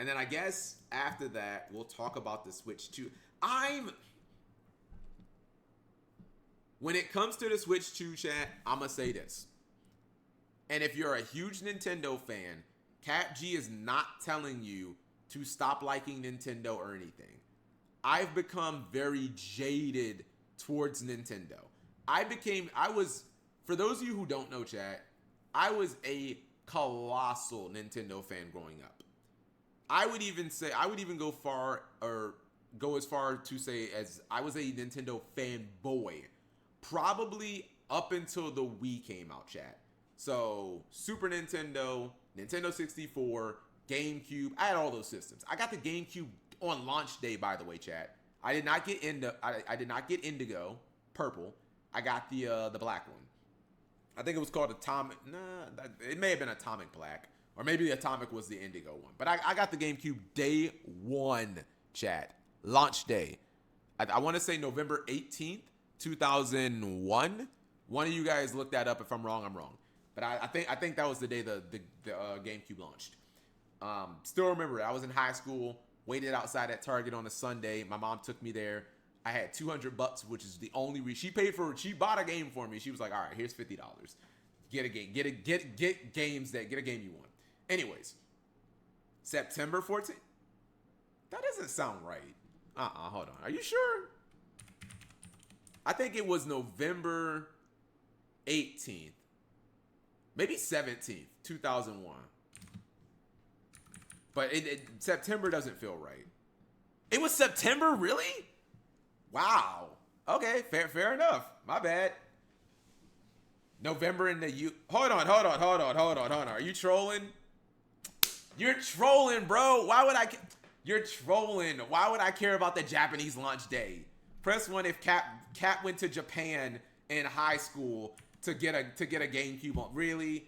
And then I guess after that, we'll talk about the Switch 2. When it comes to the Switch 2 chat, I'm going to say this. And if you're a huge Nintendo fan, Cat G is not telling you to stop liking Nintendo or anything. I've become very jaded towards Nintendo. For those of you who don't know, chat, I was a colossal Nintendo fan growing up. I would even go as far to say as I was a Nintendo fanboy, probably up until the Wii came out, chat. So Super Nintendo, Nintendo 64, GameCube, I had all those systems. I got the GameCube on launch day, by the way, chat. I did not get Indigo, purple. I got the black one. I think it was called Atomic. Nah, it may have been Atomic Black. Or maybe the Atomic was the Indigo one. But I got the GameCube day one, chat. Launch day. I want to say November 18th, 2001. One of you guys look that up. If I'm wrong, I'm wrong. But I think that was the day the GameCube launched. Still remember it. I was in high school. Waited outside at Target on a Sunday. My mom took me there. I had $200, which is the only reason she bought a game for me. She was like, "All right, here's $50. Get a game. Get a game you want." Anyways, September 14th. That doesn't sound right. Hold on. Are you sure? I think it was November 18th. Maybe 17th, 2001. But September doesn't feel right. It was September, really? Wow. Okay, fair enough. My bad. November in the U. Hold on. Are you trolling? You're trolling, bro. You're trolling. Why would I care about the Japanese launch day? Press 1 if Cat went to Japan in high school to get a GameCube on. Really?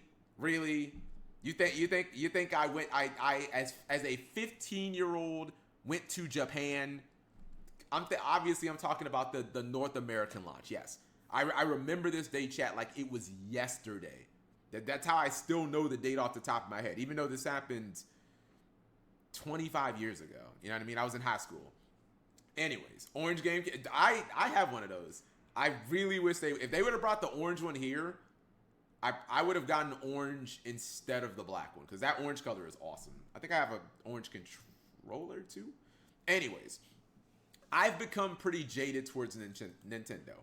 You think I went as a 15-year-old went to Japan? Obviously I'm talking about the North American launch. Yes. I remember this day, chat, like it was yesterday. That's how I still know the date off the top of my head, even though this happened 25 years ago. You know what I mean? I was in high school. Anyways, orange game. I have one of those. I really wish if they would have brought the orange one here, I would have gotten orange instead of the black one because that orange color is awesome. I think I have an orange controller too. Anyways, I've become pretty jaded towards Nintendo.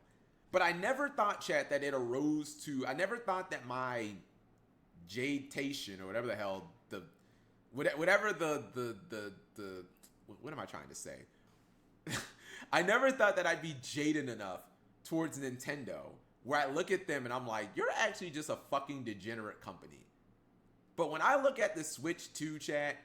But I never thought, chat, that it arose to... I never thought that my jadation, or whatever the hell, what am I trying to say? I never thought that I'd be jaded enough towards Nintendo, where I look at them and I'm like, you're actually just a fucking degenerate company. But when I look at the Switch 2, chat,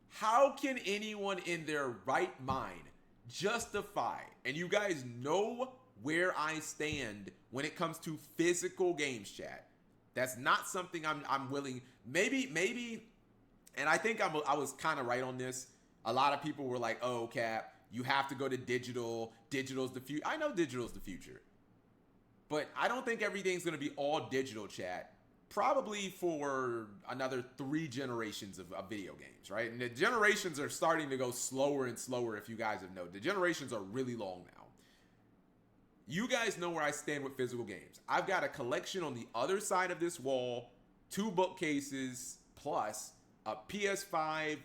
how can anyone in their right mind justify, and you guys know where I stand when it comes to physical games, chat. That's not something I'm willing. Maybe, and I think I was kind of right on this. A lot of people were like, "Oh, Cap, you have to go to digital. Digital's the future." I know digital's the future, but I don't think everything's gonna be all digital, chat. Probably for another 3 generations of video games, right? And the generations are starting to go slower and slower. If you guys have noted, the generations are really long now. You guys know where I stand with physical games. I've got a collection on the other side of this wall, 2 bookcases, plus a PS5,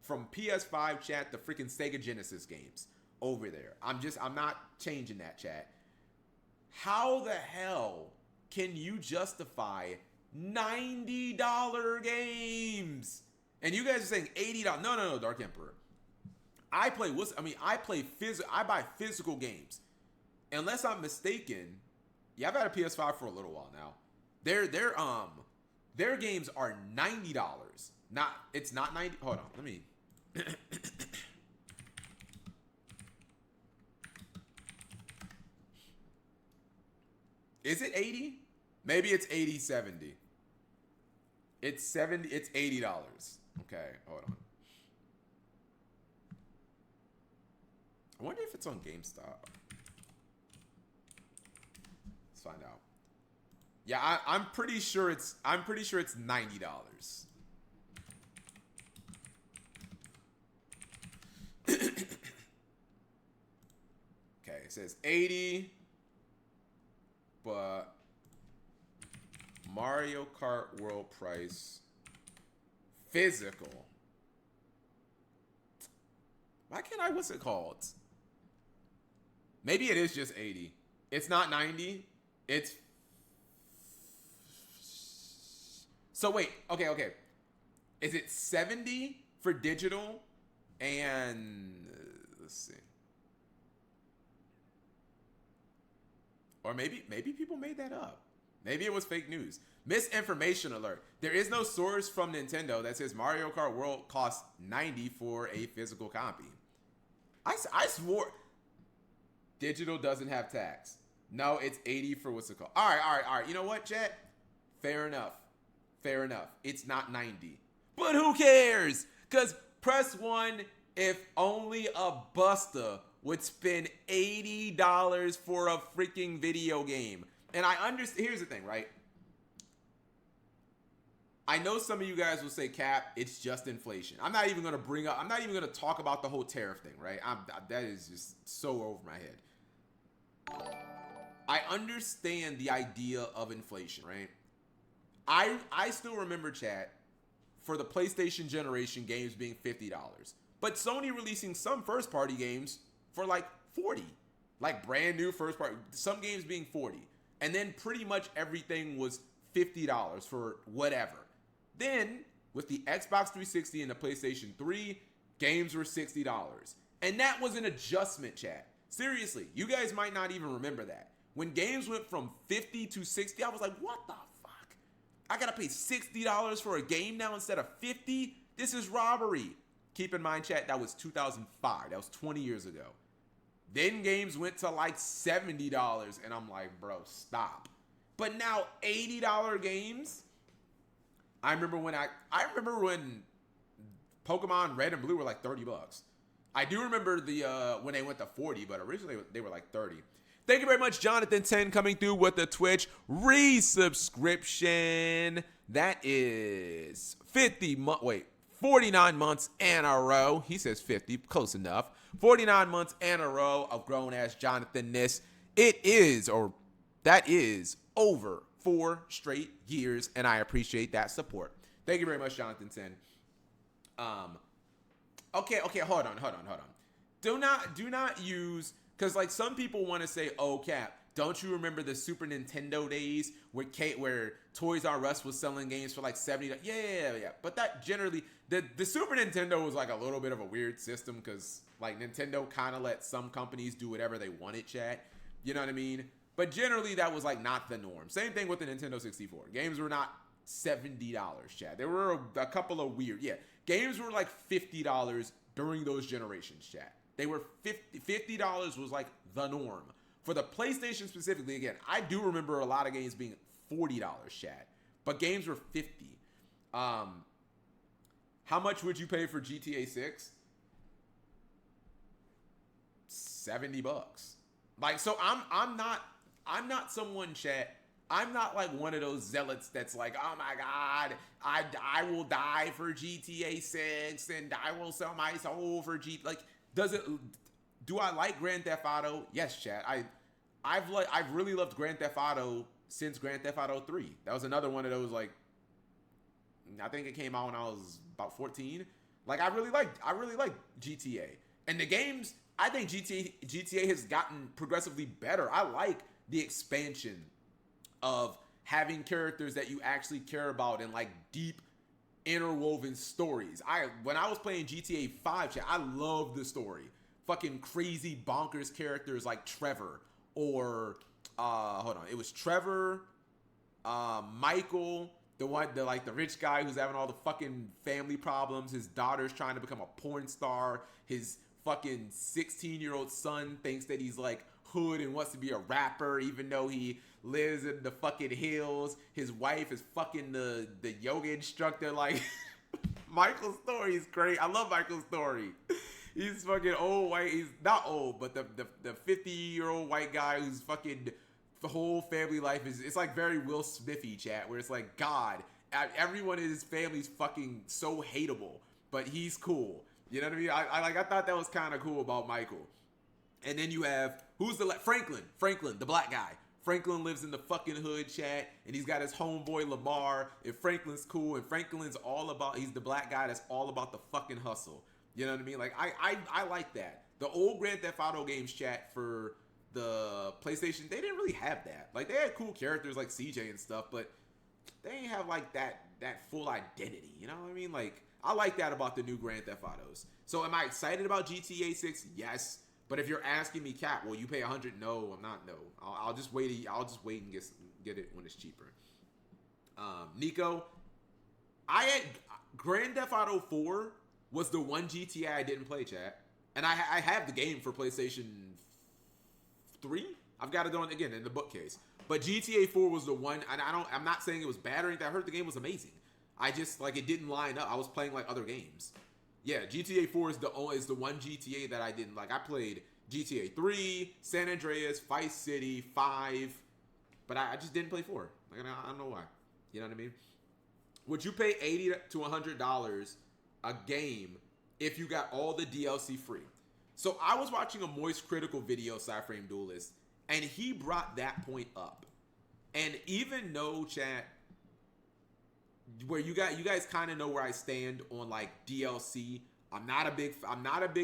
from PS5, chat, the freaking Sega Genesis games over there. I'm not changing that, chat. How the hell can you justify $90 games? And you guys are saying $80. No, Dark Emperor. I buy physical games. Unless I'm mistaken, yeah, I've had a PS5 for a little while now. Their games are $90. It's not 90. Hold on, let me. Is it 80? Maybe it's 80, 70. It's 70. It's $80. Okay, hold on. I wonder if it's on GameStop. Let's find out. Yeah, I'm pretty sure it's $90. it says 80, but Mario Kart World price physical. Why can't I? What's it called? Maybe it is just 80. It's not 90. It's so wait. Okay. Is it 70 for digital? And let's see. Or maybe people made that up. Maybe it was fake news. Misinformation alert. There is no source from Nintendo that says Mario Kart World costs 90 for a physical copy. I swore digital doesn't have tax. No, it's 80 for what's it called. All right. You know what, chat? Fair enough. It's not 90. But who cares? Because press 1 if only a buster would spend $80 for a freaking video game. And I understand. Here's the thing, right? I know some of you guys will say, Cap, it's just inflation. I'm not even going to talk about the whole tariff thing, right? That is just so over my head. I understand the idea of inflation, right? I still remember, chat, for the PlayStation generation, games being $50. But Sony releasing some first-party games for like $40. Like brand new first-party. Some games being $40. And then pretty much everything was $50 for whatever. Then, with the Xbox 360 and the PlayStation 3, games were $60. And that was an adjustment, chat. Seriously, you guys might not even remember that. When games went from 50 to 60, I was like, what the fuck? I gotta pay $60 for a game now instead of 50? This is robbery. Keep in mind, chat, that was 2005. That was 20 years ago. Then games went to like $70, and I'm like, bro, stop. But now $80 games? I remember when Pokemon Red and Blue were like $30. I do remember when they went to 40, but originally they were like 30. Thank you very much, Jonathan 10, coming through with the Twitch resubscription. That is 49 months in a row. He says 50, close enough. 49 months in a row of grown-ass Jonathan-ness. That is over 4 straight years, and I appreciate that support. Thank you very much, Jonathan 10. Okay, hold on. Do not use, because like some people want to say, oh, Cap, don't you remember the Super Nintendo days where Toys R Us was selling games for like $70? Yeah. But that generally, the Super Nintendo was like a little bit of a weird system because like Nintendo kind of let some companies do whatever they wanted, chat. You know what I mean? But generally, that was like not the norm. Same thing with the Nintendo 64. Games were not $70, chat. There were a couple of weird, games were like $50 during those generations, chat. They were $50 was like the norm. For the PlayStation specifically, again, I do remember a lot of games being $40, chat. But games were $50. How much would you pay for GTA 6? $70. Like, so I'm not someone, chat. I'm not like one of those zealots that's like, oh my God, I will die for GTA 6 and I will sell my soul for Like, do I like Grand Theft Auto? Yes, chat. I've really loved Grand Theft Auto since Grand Theft Auto 3. That was another one of those, like, I think it came out when I was about 14. Like, I really liked GTA. And the games, I think GTA has gotten progressively better. I like the expansion of having characters that you actually care about and like deep interwoven stories. When I was playing GTA 5, chat, I loved the story. Fucking crazy bonkers characters like Trevor or it was Trevor, Michael, the rich guy who's having all the fucking family problems. His daughter's trying to become a porn star. His fucking 16-year-old son thinks that he's like hood and wants to be a rapper even though he lives in the fucking hills. His wife is fucking the yoga instructor. Like, Michael's story is great. I love Michael's story. He's fucking old white. He's not old, but the 50-year-old white guy who's fucking the whole family life it's like very Will Smithy, chat, where it's like, God, everyone in his family's fucking so hateable, but he's cool. You know what I mean? I thought that was kind of cool about Michael. And then you have who's the Franklin, the black guy. Franklin lives in the fucking hood, chat, and he's got his homeboy Lamar. And Franklin's cool, and Franklin's all about. He's the black guy that's all about the fucking hustle. You know what I mean? Like I like that. The old Grand Theft Auto games, chat, for the PlayStation, they didn't really have that. Like they had cool characters like CJ and stuff, but they ain't have like that full identity. You know what I mean? Like I like that about the new Grand Theft Autos. So am I excited about GTA 6? Yes. But if you're asking me, Cap, will you pay $100? No, I'm not. No, I'll just wait. I'll just wait and get it when it's cheaper. Nico, I had Grand Theft Auto 4 was the one GTA I didn't play, chat, and I have the game for PlayStation 3. I've got it on again in the bookcase. But GTA 4 was the one, and I'm not saying it was bad or anything. I heard the game was amazing. I just like it didn't line up. I was playing like other games. Yeah, GTA 4 is the one GTA that I didn't like. I played GTA 3, San Andreas, Vice City, 5, but I just didn't play 4. Like I don't know why. You know what I mean? Would you pay $80 to $100 a game if you got all the DLC free? So I was watching a Moist Critical video, Cyframe Duelist, and he brought that point up. And even though, chat, where you guys kind of know where I stand on like DLC. I'm not a big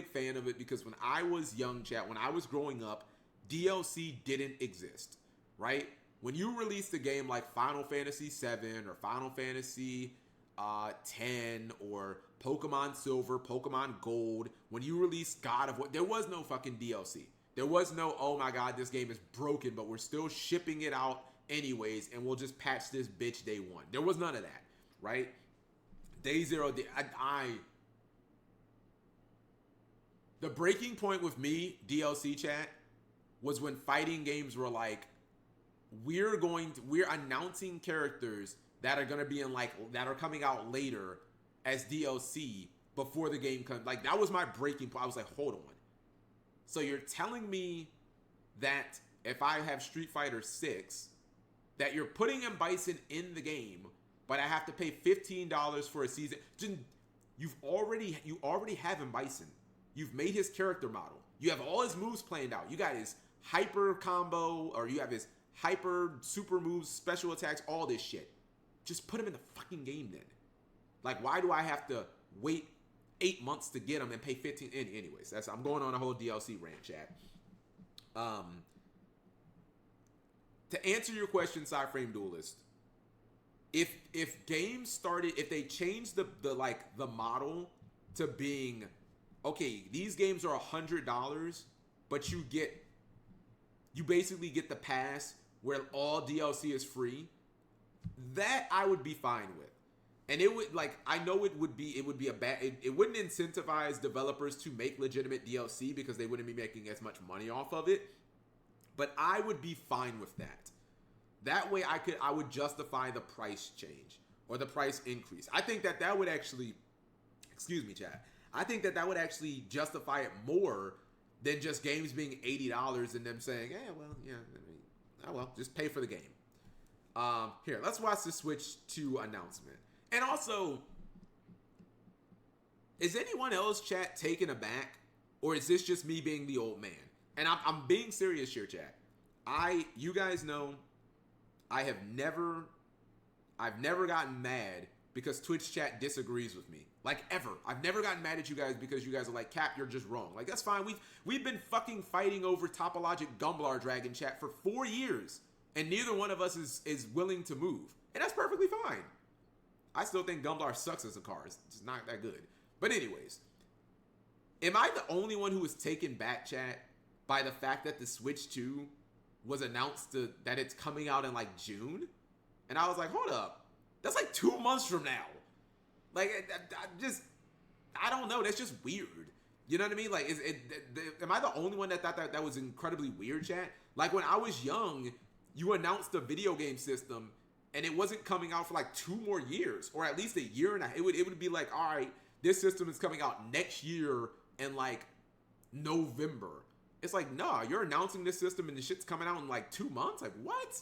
fan of it because when I was young, chat, when I was growing up, DLC didn't exist, right? When you released a game like Final Fantasy 7 or Final Fantasy 10 or Pokemon Silver, Pokemon Gold, when you released God of War, there was no fucking DLC. There was no, oh my God, this game is broken, but we're still shipping it out anyways, and we'll just patch this bitch day one. There was none of that. Right? Day zero, the breaking point with me, DLC chat, was when fighting games were like, we're announcing characters that are gonna be in like, that are coming out later as DLC before the game comes. Like, that was my breaking point. I was like, hold on. So you're telling me that if I have Street Fighter 6, that you're putting M. Bison in the game, but I have to pay $15 for a season. You already have him, Bison. You've made his character model. You have all his moves planned out. You got his hyper combo, or you have his hyper super moves, special attacks, all this shit. Just put him in the fucking game then. Like, why do I have to wait 8 months to get him and pay $15? Anyways, I'm going on a whole DLC rant, chat. To answer your question, Cyframe Duelist, if games started, if they changed the model to being, okay, these games are $100, but you basically get the pass where all DLC is free, that I would be fine with. And it would, like, I know it would be a bad, it wouldn't incentivize developers to make legitimate DLC because they wouldn't be making as much money off of it, but I would be fine with that. That way I would justify the price change or the price increase. I think that would actually, excuse me, chat. I think that would actually justify it more than just games being $80 and them saying, just pay for the game. Here, let's watch the Switch 2 announcement. And also, is anyone else, chat, taken aback? Or is this just me being the old man? And I'm being serious here, chat. You guys know, I've never gotten mad because Twitch chat disagrees with me. Like, ever. I've never gotten mad at you guys because you guys are like, Cap, you're just wrong. Like, that's fine. We've been fucking fighting over Topologic Gumblar Dragon chat for 4 years. And neither one of us is willing to move. And that's perfectly fine. I still think Gumblar sucks as a car. It's just not that good. But anyways, am I the only one who was taken back, chat, by the fact that the Switch 2 was announced that it's coming out in like June? And I was like, hold up. That's like 2 months from now. Like, I don't know. That's just weird. You know what I mean? Like, am I the only one that thought that was incredibly weird, chat? Like, when I was young, you announced a video game system and it wasn't coming out for like 2 more years, or at least a year and a half. It would be like, all right, this system is coming out next year in like November. It's like, nah, you're announcing this system and the shit's coming out in like 2 months? Like, what?